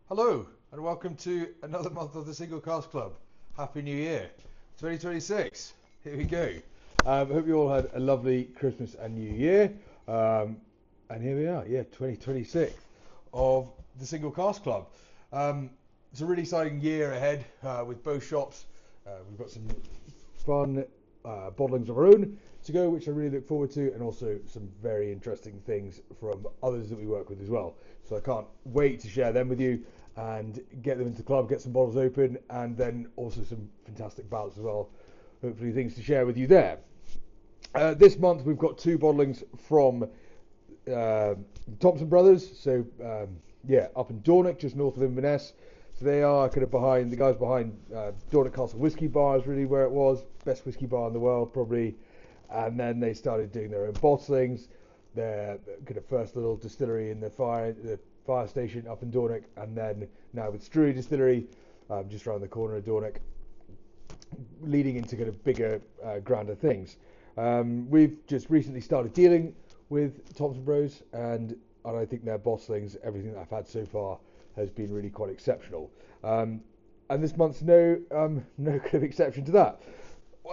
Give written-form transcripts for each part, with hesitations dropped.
Hello and welcome to another month of the Single Cask Club. Happy New Year, 2026. Here we go. Hope you all had a lovely Christmas and New Year. And here we are, 2026 of the Single Cask Club. It's a really exciting year ahead with both shops. We've got some fun bottlings of our own to go, which I really look forward to, and also some very interesting things from others that we work with as well. So I can't wait to share them with you and get them into the club, get some bottles open, and then also some fantastic ballots as well. Hopefully things to share with you there. This month we've got two bottlings from Thompson Brothers, so up in Dornoch, just north of Inverness. So they are kind of behind, the guys behind Dornoch Castle Whiskey Bar is really where it was, best whiskey bar in the world probably. And then they started doing their own bottlings, their kind of first little distillery in the fire station up in Dornoch, and then now with Struy Distillery, just around the corner of Dornoch, leading into kind of bigger, grander things. We've just recently started dealing with Thompson Bros, and I think their bottlings, everything that I've had so far, has been really quite exceptional. And this month's no kind of exception to that.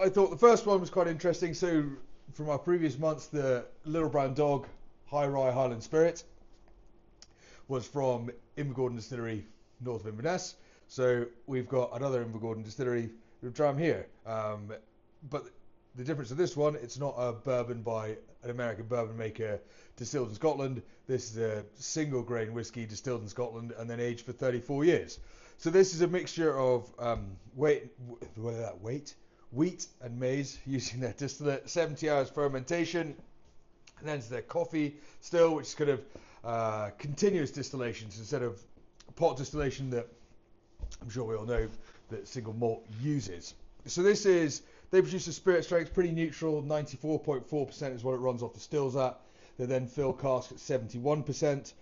I thought the first one was quite interesting. So from our previous months, the Little Brown Dog High Rye Highland Spirit was from Invergordon Distillery, north of Inverness. So we've got another Invergordon Distillery dram here. But the difference of this one, it's not a bourbon by an American bourbon maker distilled in Scotland. This is a single grain whiskey distilled in Scotland and then aged for 34 years. So this is a mixture of wheat and maize using their distillate, 70 hours fermentation, and then it's their coffee still, which is kind of continuous distillations instead of pot distillation that I'm sure we all know that single malt uses. So they produce a spirit strength pretty neutral, 94.4% is what it runs off the stills at. They then fill cask at 71%.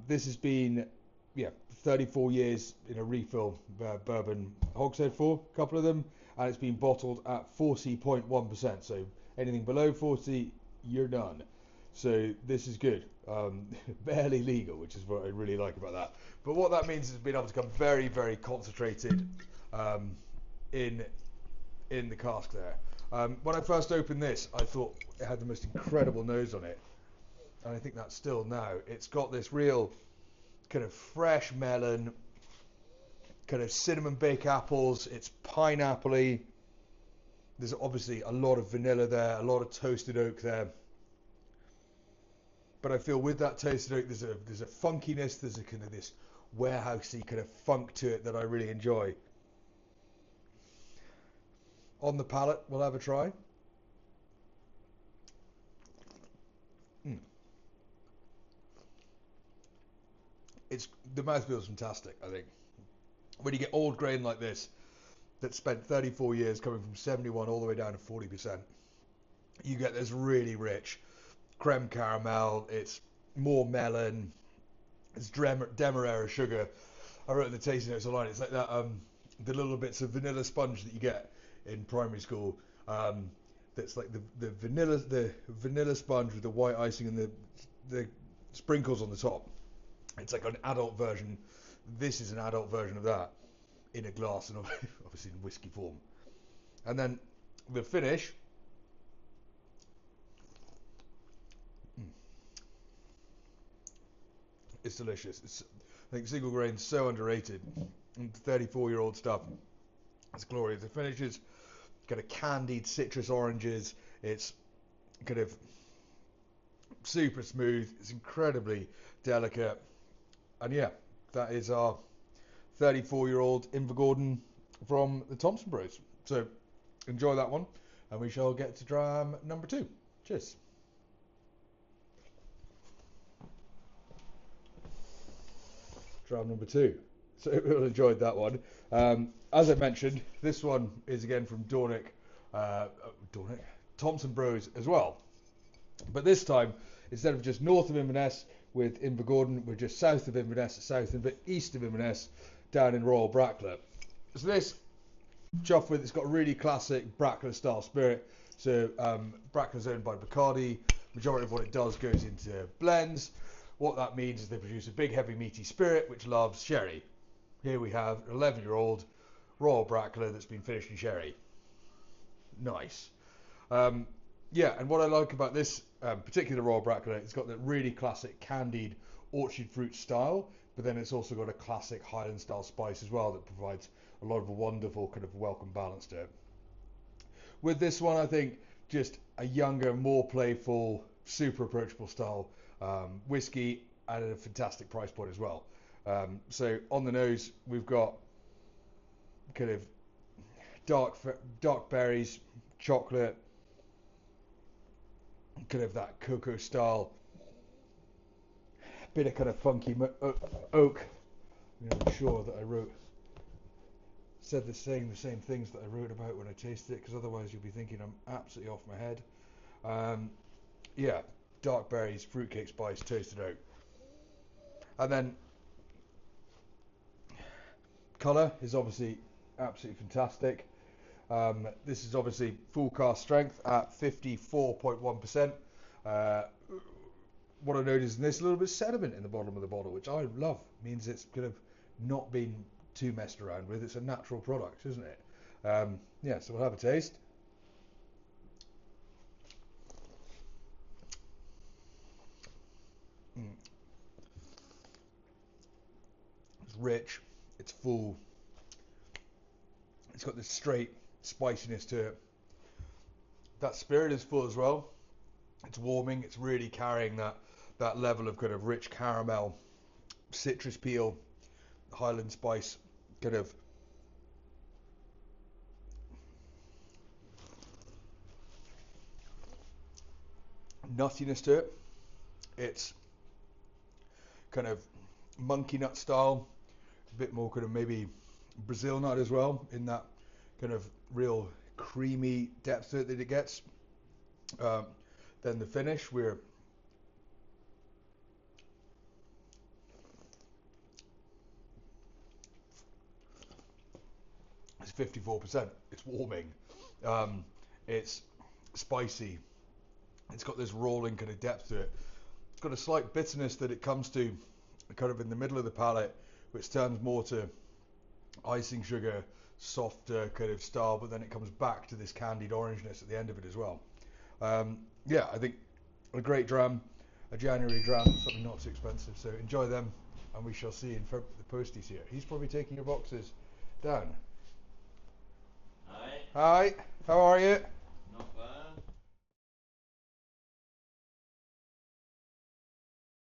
This has been 34 years in a refill bourbon hogshead for a couple of them, and it's been bottled at 40.1%. So anything below 40, you're done. So this is good. Barely legal, which is what I really like about that. But what that means is being able to come very, very concentrated in the cask there. When I first opened this, I thought it had the most incredible nose on it, and I think that's still now. It's got this real kind of fresh melon, kind of cinnamon baked apples. It's pineapple-y. There's obviously a lot of vanilla there, a lot of toasted oak there. But I feel with that toasted oak, there's a funkiness. There's a kind of this warehousey kind of funk to it that I really enjoy. On the palate, we'll have a try. The mouthfeel is fantastic, I think. When you get old grain like this, that spent 34 years coming from 71 all the way down to 40%, you get this really rich creme caramel. It's more melon. It's demerara sugar. I wrote in the tasting notes online. It's like that the little bits of vanilla sponge that you get in primary school. That's like the vanilla sponge with the white icing and the sprinkles on the top. It's like an adult version. This is an adult version of that in a glass and obviously in whiskey form. And then the finish. It's delicious. I think single grain's so underrated. 34-year-old stuff. It's glorious. The finish is kind of candied citrus oranges. It's kind of super smooth. It's incredibly delicate. And that is our 34-year-old Invergordon from the Thompson Bros. So enjoy that one, and we shall get to dram number 2. Cheers. Dram number 2. So we all enjoyed that one. As I mentioned, this one is again from Dornoch, Thompson Bros as well. But this time, instead of just north of Inverness with Invergordon, we're just south of Inverness, east of Inverness, down in Royal Brackla. So this chuffed with, it's got a really classic Brackla style spirit. So Brackla's owned by Bacardi. Majority of what it does goes into blends. what that means is they produce a big, heavy, meaty spirit which loves sherry. Here we have an 11-year-old Royal Brackler that's been finished in sherry. Nice. Yeah, and what I like about this particular Royal Brackler, it's got that really classic candied orchard fruit style, but then it's also got a classic Highland style spice as well that provides a lot of a wonderful kind of welcome balance to it. With this one, I think just a younger, more playful, super approachable style whiskey at a fantastic price point as well. So on the nose, we've got kind of dark berries, chocolate, kind of that cocoa style, bit of kind of funky oak. I'm sure that saying the same things that I wrote about when I tasted it, because otherwise you'll be thinking I'm absolutely off my head. Yeah, dark berries, fruitcake spice, toasted oak. And then colour is obviously absolutely fantastic. This is obviously full cask strength at 54.1%. What I noticed in this, a little bit of sediment in the bottom of the bottle, which I love. Means it's kind of not been too messed around with. It's a natural product, isn't it? Yeah, so we'll have a taste. It's rich, it's full, it's got this straight spiciness to it. That spirit is full as well. It's warming, it's really carrying that level of kind of rich caramel, citrus peel, Highland spice, kind of nuttiness to it. It's kind of monkey nut style, a bit more kind of maybe Brazil nut as well, in that kind of real creamy depth to it that it gets. Then the finish, it's 54%. It's warming. It's spicy. It's got this rolling kind of depth to it. It's got a slight bitterness that it comes to kind of in the middle of the palate, which turns more to icing sugar, softer kind of style, but then it comes back to this candied orangeness at the end of it as well. Yeah, I think a great dram, a January dram, something not too expensive. So enjoy them, and we shall see in the posties here. He's probably taking your boxes down. Hi. Hi, how are you?